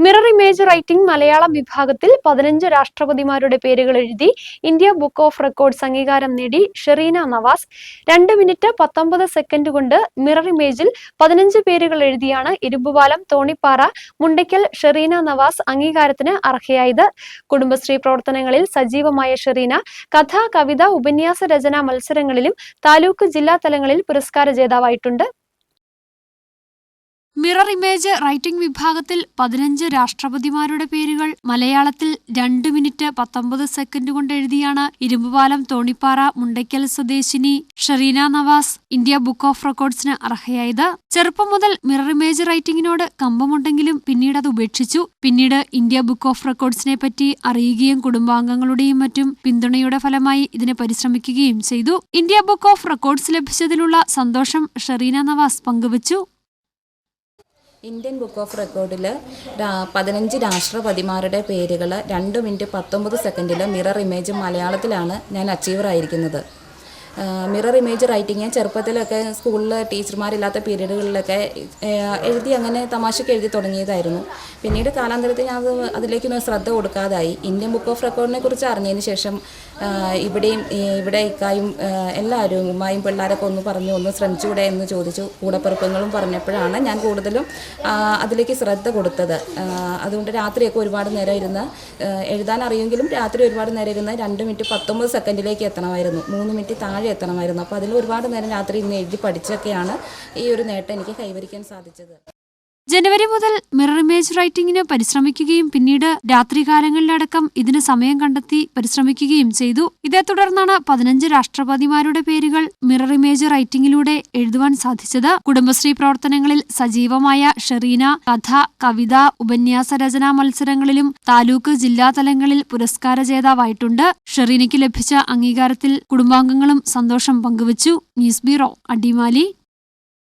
Mirror image writing Malayalam വിഭാഗത്തിൽ 15 രാഷ്ട്രപതിമാരുടെ പേരുകൾ എഴുതി ഇന്ത്യ ബുക്ക് ഓഫ് റെക്കോർഡ്സ് അംഗീകാരം നേടി ഷെറീന നവാസ് 2 മിനിറ്റ് 19 സെക്കൻഡ് കൊണ്ട് മിറർ ഇമേജിൽ 15 പേരുകൾ എഴുതിയാണ് ഇരുമ്പുപാലം തോണിപ്പാറ മുണ്ടയ്ക്കൽ ഷെറീന നവാസ് അംഗീകാരത്തിന് അർഹയായത്. കുടുംബശ്രീ പ്രവർത്തനങ്ങളിൽ സജീവമായ ഷെറീന കഥ, കവിത, ഉപന്യാസ രചനാ മത്സരങ്ങളിലും താലൂക്ക് ജില്ലാ തലങ്ങളിൽ പുരസ്കാര ജേതാവായിട്ടുണ്ട്. മിറർ ഇമേജ് റൈറ്റിംഗ് വിഭാഗത്തിൽ 15 രാഷ്ട്രപതിമാരുടെ പേരുകൾ മലയാളത്തിൽ 2 മിനിറ്റ് 19 സെക്കൻഡ് കൊണ്ട് എഴുതിയാണ് ഇരുമ്പുപാലം തോണിപ്പാറ മുണ്ടയ്ക്കൽ സ്വദേശിനി Shereena Navas India book of റെക്കോർഡ്സിന് അർഹയായത്. ചെറുപ്പം മുതൽ മിറർ ഇമേജ് റൈറ്റിംഗിനോട് കമ്പമുണ്ടെങ്കിലും പിന്നീട് അത് ഉപേക്ഷിച്ചു. പിന്നീട് ഇന്ത്യ ബുക്ക് ഓഫ് റെക്കോർഡ്സിനെ പറ്റി അറിയുകയും കുടുംബാംഗങ്ങളുടെയും മറ്റും പിന്തുണയുടെ ഫലമായി ഇതിന് പരിശ്രമിക്കുകയും ചെയ്തു. ഇന്ത്യ ബുക്ക് ഓഫ് റെക്കോർഡ്സ് ലഭിച്ചതിലുള്ള സന്തോഷം ഷെറീന നവാസ് പങ്കുവച്ചു. ഇന്ത്യൻ ബുക്ക് ഓഫ് റെക്കോർഡിൽ 15 രാഷ്ട്രപതിമാരുടെ പേരുകൾ 2 മിനിറ്റ് 19 സെക്കൻഡിൽ മിറർ ഇമേജ് മലയാളത്തിലാണ് ഞാൻ അച്ചീവർ ആയിരിക്കുന്നത്. മിറർ ഇമേജ് റൈറ്റിങ് ചെറുപ്പത്തിലൊക്കെ സ്കൂളിൽ ടീച്ചർമാരില്ലാത്ത പീരീഡുകളിലൊക്കെ എഴുതി അങ്ങനെ തമാശയ്ക്ക് എഴുതി തുടങ്ങിയതായിരുന്നു. പിന്നീട് കാലാന്തരത്തിൽ ഞാൻ അതിലേക്കൊന്നും ശ്രദ്ധ കൊടുക്കാതായി. ഇന്ത്യൻ ബുക്ക് ഓഫ് റെക്കോർഡിനെ കുറിച്ച് അറിഞ്ഞതിന് ശേഷം ഇവിടെ ഇക്കായും എല്ലാവരും ഉമ്മായും പിള്ളേരൊക്കെ ഒന്ന് പറഞ്ഞു, ഒന്ന് ശ്രമിച്ചുകൂടെ എന്ന് ചോദിച്ചു. കൂടപ്പിറപ്പങ്ങളും പറഞ്ഞപ്പോഴാണ് ഞാൻ കൂടുതലും അതിലേക്ക് ശ്രദ്ധ കൊടുത്തത്. അതുകൊണ്ട് രാത്രിയൊക്കെ ഒരുപാട് നേരം ഇരുന്ന് എഴുതാൻ അറിയുമെങ്കിലും രാത്രി ഒരുപാട് നേരം ഇരുന്ന് 2 മിനിറ്റ് 19 സെക്കൻഡിലേക്ക് എത്തണമായിരുന്നു. 3 മിനിറ്റ് താഴെ എത്തണമായിരുന്നു. അപ്പോൾ അതിൽ ഒരുപാട് നേരം രാത്രി ഇന്ന് എഴുതി പഠിച്ചൊക്കെയാണ് ഈ ഒരു നേട്ടം എനിക്ക് കൈവരിക്കാൻ സാധിച്ചത്. ജനുവരി മുതൽ മിറർ ഇമേജ് റൈറ്റിംഗിന് പരിശ്രമിക്കുകയും പിന്നീട് രാത്രികാലങ്ങളിലടക്കം ഇതിന് സമയം കണ്ടെത്തി പരിശ്രമിക്കുകയും ചെയ്തു. ഇതേ തുടർന്നാണ് 15 രാഷ്ട്രപതിമാരുടെ പേരുകൾ മിറർ ഇമേജ് റൈറ്റിംഗിലൂടെ എഴുതുവാൻ സാധിച്ചത്. കുടുംബശ്രീ പ്രവർത്തനങ്ങളിൽ സജീവമായ ഷെറീന കഥ, കവിത, ഉപന്യാസ രചനാ മത്സരങ്ങളിലും താലൂക്ക് ജില്ലാ തലങ്ങളിൽ പുരസ്കാര ജേതാവായിട്ടുണ്ട്. ഷെറീനയ്ക്ക് ലഭിച്ച അംഗീകാരത്തിൽ കുടുംബാംഗങ്ങളും സന്തോഷം പങ്കുവച്ചു. News bureau, Adimali.